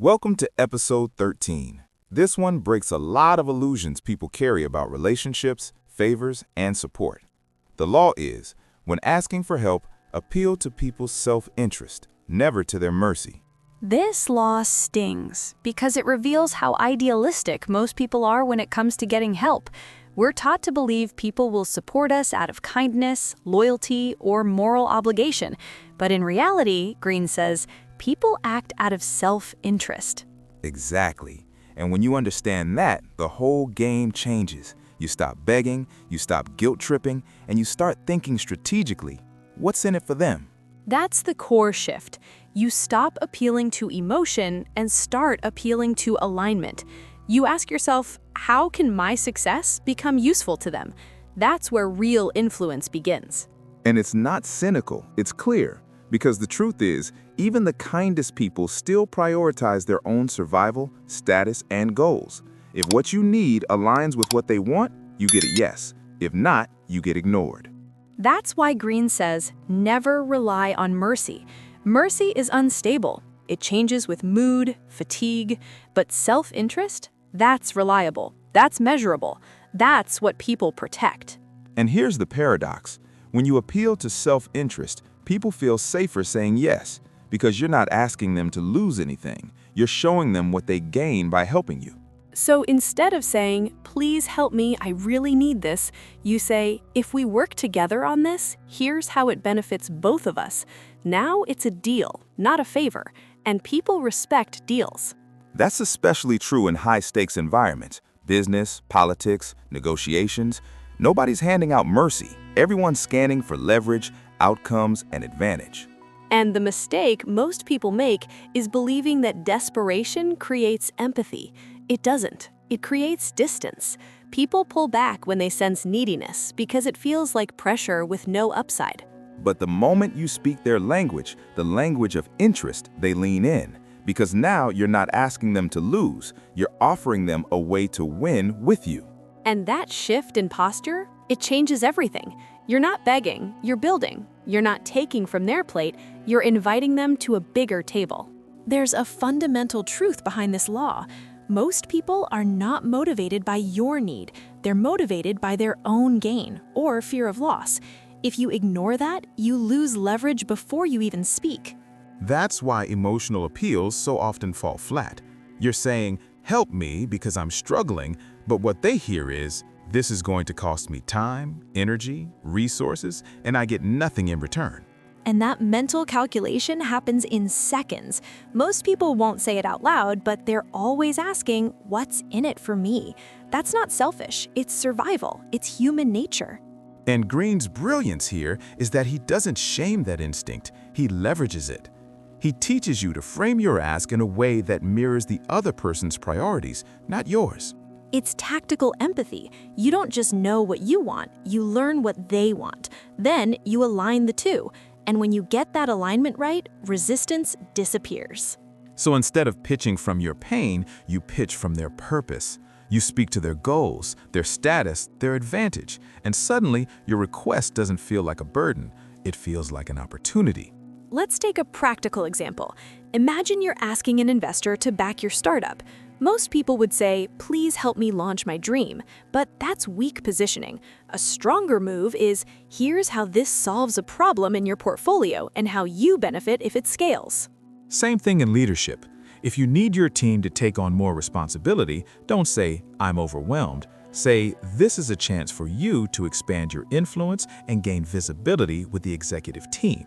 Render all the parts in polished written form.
Welcome to episode 13. This one breaks a lot of illusions people carry about relationships, favors, and support. The law is, when asking for help, appeal to people's self-interest, never to their mercy. This law stings because it reveals how idealistic most people are when it comes to getting help. We're taught to believe people will support us out of kindness, loyalty, or moral obligation. But in reality, Greene says, people act out of self-interest. Exactly. And when you understand that, the whole game changes. You stop begging, you stop guilt-tripping, and you start thinking strategically. What's in it for them? That's the core shift. You stop appealing to emotion and start appealing to alignment. You ask yourself, how can my success become useful to them? That's where real influence begins. And it's not cynical, it's clear. Because the truth is, even the kindest people still prioritize their own survival, status, and goals. If what you need aligns with what they want, you get a yes. If not, you get ignored. That's why Greene says, never rely on mercy. Mercy is unstable. It changes with mood, fatigue, but self-interest? That's reliable. That's measurable. That's what people protect. And here's the paradox. When you appeal to self-interest, people feel safer saying yes, because you're not asking them to lose anything. You're showing them what they gain by helping you. So instead of saying, please help me, I really need this, you say, if we work together on this, here's how it benefits both of us. Now it's a deal, not a favor, and people respect deals. That's especially true in high-stakes environments, business, politics, negotiations. Nobody's handing out mercy. Everyone's scanning for leverage, outcomes, and advantage. And the mistake most people make is believing that desperation creates empathy. It doesn't. It creates distance. People pull back when they sense neediness because it feels like pressure with no upside. But the moment you speak their language, the language of interest, they lean in. Because now you're not asking them to lose, you're offering them a way to win with you. And that shift in posture, it changes everything. You're not begging, you're building. You're not taking from their plate, you're inviting them to a bigger table. There's a fundamental truth behind this law. Most people are not motivated by your need. They're motivated by their own gain or fear of loss. If you ignore that, you lose leverage before you even speak. That's why emotional appeals so often fall flat. You're saying, help me because I'm struggling, but what they hear is, this is going to cost me time, energy, resources, and I get nothing in return. And that mental calculation happens in seconds. Most people won't say it out loud, but they're always asking, what's in it for me? That's not selfish, it's survival, it's human nature. And Greene's brilliance here is that he doesn't shame that instinct, he leverages it. He teaches you to frame your ask in a way that mirrors the other person's priorities, not yours. It's tactical empathy. You don't just know what you want, you learn what they want. Then you align the two. And when you get that alignment right, resistance disappears. So instead of pitching from your pain, you pitch from their purpose. You speak to their goals, their status, their advantage. And suddenly, your request doesn't feel like a burden. It feels like an opportunity. Let's take a practical example. Imagine you're asking an investor to back your startup. Most people would say, please help me launch my dream, but that's weak positioning. A stronger move is, here's how this solves a problem in your portfolio and how you benefit if it scales. Same thing in leadership. If you need your team to take on more responsibility, don't say, I'm overwhelmed. Say, this is a chance for you to expand your influence and gain visibility with the executive team.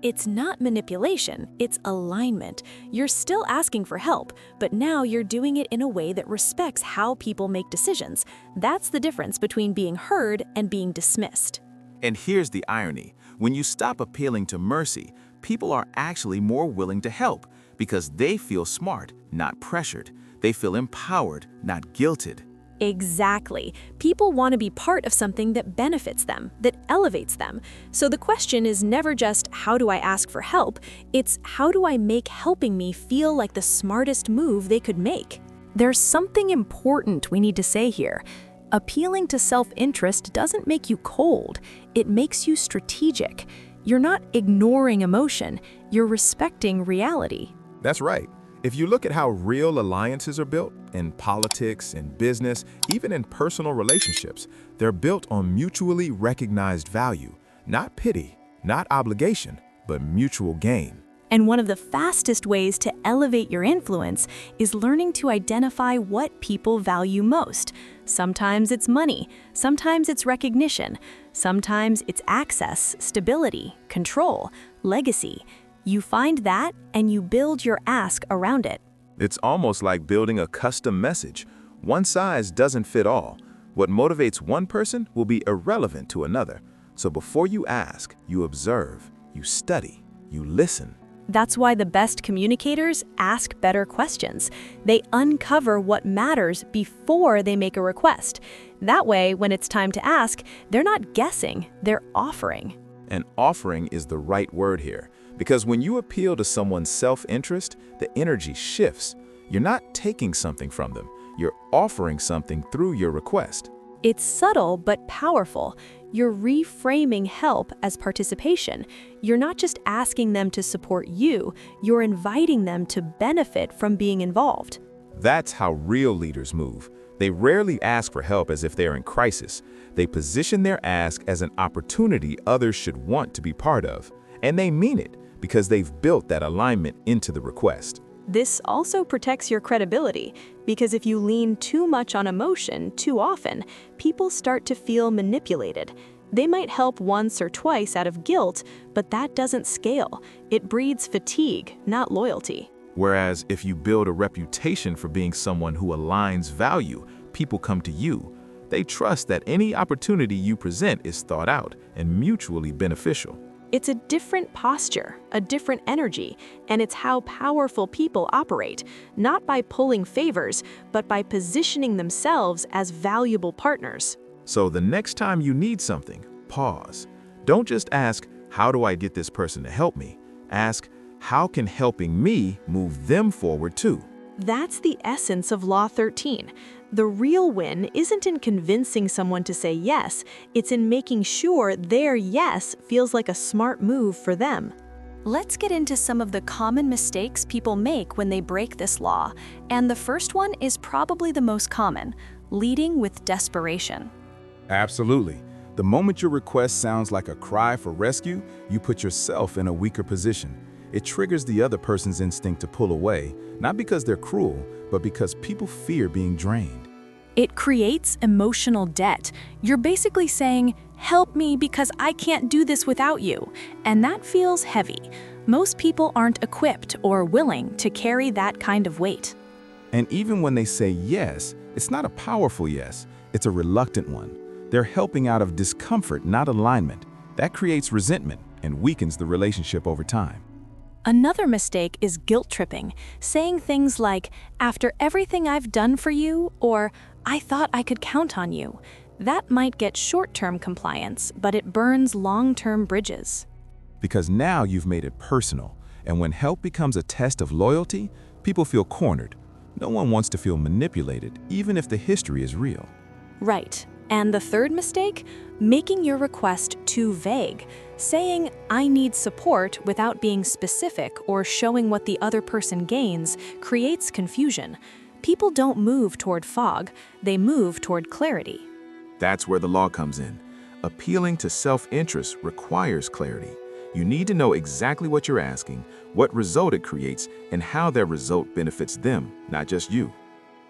It's not manipulation, it's alignment. You're still asking for help, but now you're doing it in a way that respects how people make decisions. That's the difference between being heard and being dismissed. And here's the irony. When you stop appealing to mercy, people are actually more willing to help because they feel smart, not pressured. They feel empowered, not guilted. Exactly. People want to be part of something that benefits them, that elevates them. So the question is never just, how do I ask for help? It's, how do I make helping me feel like the smartest move they could make? There's something important we need to say here. Appealing to self-interest doesn't make you cold. It makes you strategic. You're not ignoring emotion. You're respecting reality. That's right. If you look at how real alliances are built, in politics, in business, even in personal relationships, they're built on mutually recognized value, not pity, not obligation, but mutual gain. And one of the fastest ways to elevate your influence is learning to identify what people value most. Sometimes it's money, sometimes it's recognition, sometimes it's access, stability, control, legacy. You find that and you build your ask around it. It's almost like building a custom message. One size doesn't fit all. What motivates one person will be irrelevant to another. So before you ask, you observe, you study, you listen. That's why the best communicators ask better questions. They uncover what matters before they make a request. That way, when it's time to ask, they're not guessing, they're offering. And offering is the right word here, because when you appeal to someone's self-interest, the energy shifts. You're not taking something from them, you're offering something through your request. It's subtle but powerful. You're reframing help as participation. You're not just asking them to support you, you're inviting them to benefit from being involved. That's how real leaders move. They rarely ask for help as if they're in crisis. They position their ask as an opportunity others should want to be part of. And they mean it because they've built that alignment into the request. This also protects your credibility, because if you lean too much on emotion too often, people start to feel manipulated. They might help once or twice out of guilt, but that doesn't scale. It breeds fatigue, not loyalty. Whereas if you build a reputation for being someone who aligns value, people come to you. They trust that any opportunity you present is thought out and mutually beneficial. It's a different posture, a different energy, and it's how powerful people operate, not by pulling favors, but by positioning themselves as valuable partners. So the next time you need something, pause. Don't just ask, how do I get this person to help me? Ask, how can helping me move them forward too? That's the essence of Law 13. The real win isn't in convincing someone to say yes, it's in making sure their yes feels like a smart move for them. Let's get into some of the common mistakes people make when they break this law. And the first one is probably the most common: leading with desperation. Absolutely. The moment your request sounds like a cry for rescue, you put yourself in a weaker position. It triggers the other person's instinct to pull away, not because they're cruel, but because people fear being drained. It creates emotional debt. You're basically saying, help me because I can't do this without you. And that feels heavy. Most people aren't equipped or willing to carry that kind of weight. And even when they say yes, it's not a powerful yes, it's a reluctant one. They're helping out of discomfort, not alignment. That creates resentment and weakens the relationship over time. Another mistake is guilt tripping, saying things like, after everything I've done for you, or I thought I could count on you. That might get short-term compliance, but it burns long-term bridges. Because now you've made it personal, and when help becomes a test of loyalty, people feel cornered. No one wants to feel manipulated, even if the history is real. Right. And the third mistake? Making your request too vague. Saying, I need support without being specific or showing what the other person gains creates confusion. People don't move toward fog, they move toward clarity. That's where the law comes in. Appealing to self-interest requires clarity. You need to know exactly what you're asking, what result it creates, and how that result benefits them, not just you.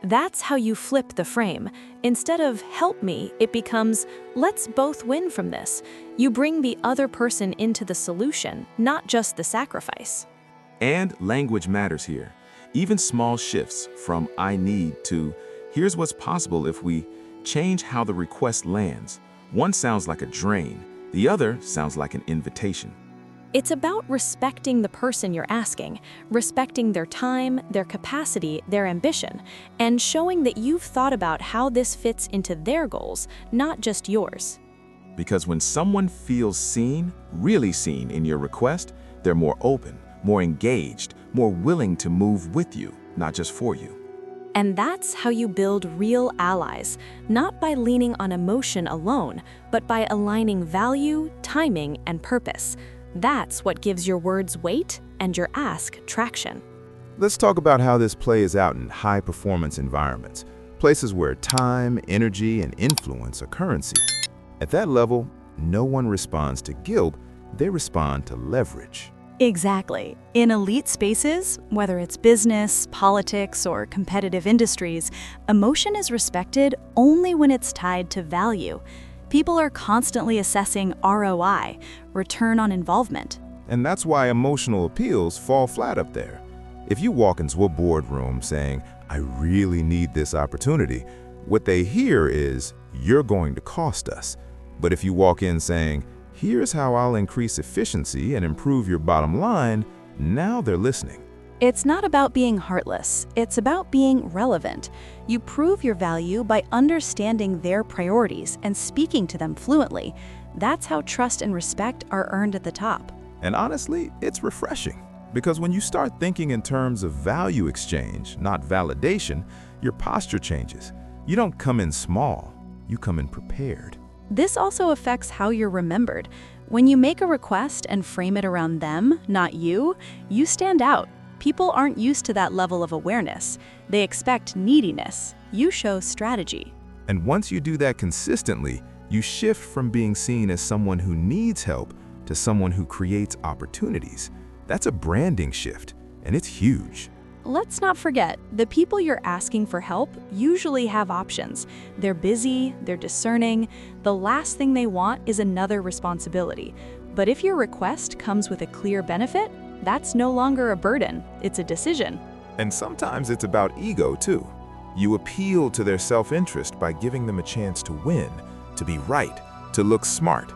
That's how you flip the frame. Instead of help me, it becomes let's both win from this. You bring the other person into the solution, not just the sacrifice. And language matters here. Even small shifts from I need to here's what's possible if we change how the request lands. One sounds like a drain, the other sounds like an invitation. It's about respecting the person you're asking, respecting their time, their capacity, their ambition, and showing that you've thought about how this fits into their goals, not just yours. Because when someone feels seen, really seen in your request, they're more open, more engaged, more willing to move with you, not just for you. And that's how you build real allies, not by leaning on emotion alone, but by aligning value, timing, and purpose. That's what gives your words weight and your ask traction. Let's talk about how this plays out in high-performance environments, places where time, energy, and influence are currency. At that level, no one responds to guilt, they respond to leverage. Exactly. In elite spaces, whether it's business, politics, or competitive industries, emotion is respected only when it's tied to value. People are constantly assessing ROI, return on involvement. And that's why emotional appeals fall flat up there. If you walk into a boardroom saying, "I really need this opportunity," what they hear is, "You're going to cost us." But if you walk in saying, "Here's how I'll increase efficiency and improve your bottom line," now they're listening. It's not about being heartless, it's about being relevant. You prove your value by understanding their priorities and speaking to them fluently. That's how trust and respect are earned at the top. And honestly, it's refreshing. Because when you start thinking in terms of value exchange, not validation, your posture changes. You don't come in small, you come in prepared. This also affects how you're remembered. When you make a request and frame it around them, not you, you stand out. People aren't used to that level of awareness. They expect neediness. You show strategy. And once you do that consistently, you shift from being seen as someone who needs help to someone who creates opportunities. That's a branding shift, and it's huge. Let's not forget, the people you're asking for help usually have options. They're busy, they're discerning. The last thing they want is another responsibility. But if your request comes with a clear benefit, that's no longer a burden, it's a decision. And sometimes it's about ego too. You appeal to their self-interest by giving them a chance to win, to be right, to look smart.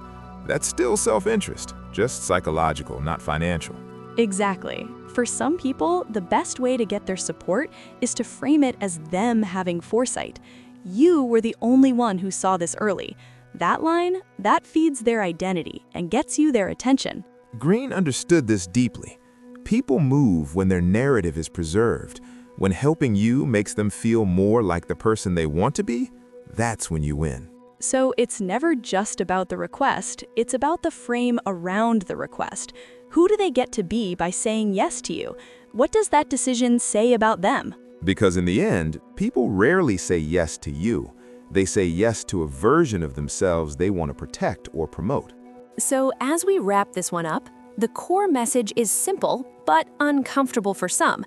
That's still self-interest, just psychological, not financial. Exactly. For some people, the best way to get their support is to frame it as them having foresight. You were the only one who saw this early. That line, that feeds their identity and gets you their attention. Greene understood this deeply. People move when their narrative is preserved. When helping you makes them feel more like the person they want to be, that's when you win. So it's never just about the request, it's about the frame around the request. Who do they get to be by saying yes to you? What does that decision say about them? Because in the end, people rarely say yes to you. They say yes to a version of themselves they want to protect or promote. So as we wrap this one up, the core message is simple, but uncomfortable for some.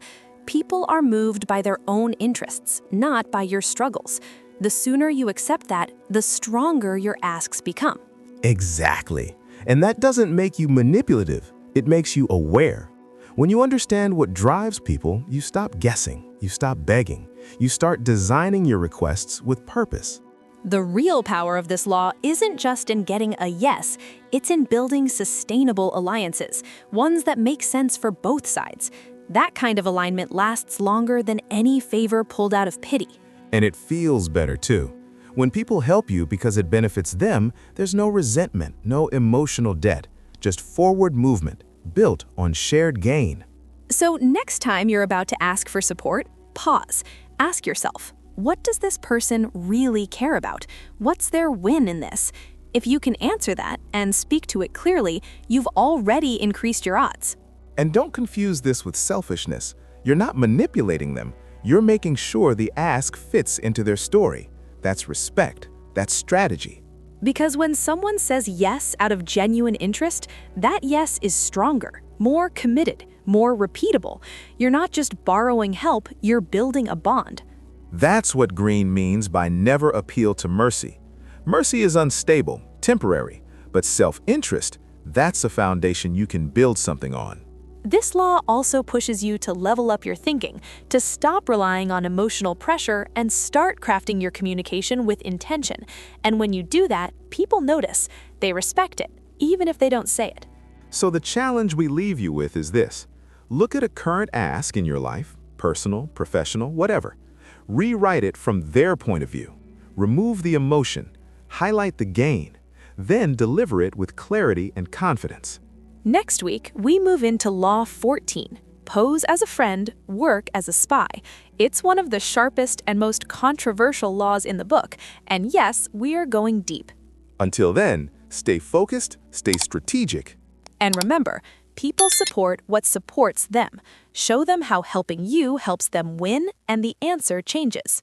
People are moved by their own interests, not by your struggles. The sooner you accept that, the stronger your asks become. Exactly. And that doesn't make you manipulative. It makes you aware. When you understand what drives people, you stop guessing, you stop begging, you start designing your requests with purpose. The real power of this law isn't just in getting a yes, it's in building sustainable alliances, ones that make sense for both sides. That kind of alignment lasts longer than any favor pulled out of pity. And it feels better too. When people help you because it benefits them, there's no resentment, no emotional debt, just forward movement, built on shared gain. So next time you're about to ask for support, pause. Ask yourself, what does this person really care about? What's their win in this? If you can answer that and speak to it clearly, you've already increased your odds. And don't confuse this with selfishness. You're not manipulating them. You're making sure the ask fits into their story. That's respect. That's strategy. Because when someone says yes out of genuine interest, that yes is stronger, more committed, more repeatable. You're not just borrowing help, you're building a bond. That's what Greene means by never appeal to mercy. Mercy is unstable, temporary, but self-interest, that's a foundation you can build something on. This law also pushes you to level up your thinking, to stop relying on emotional pressure and start crafting your communication with intention. And when you do that, people notice. They respect it, even if they don't say it. So the challenge we leave you with is this. Look at a current ask in your life, personal, professional, whatever. Rewrite it from their point of view. Remove the emotion, highlight the gain, then deliver it with clarity and confidence. Next week, we move into Law 14, Pose as a Friend, Work as a Spy. It's one of the sharpest and most controversial laws in the book, and yes, we are going deep. Until then, stay focused, stay strategic. And remember, People support what supports them. Show them how helping you helps them win, and the answer changes.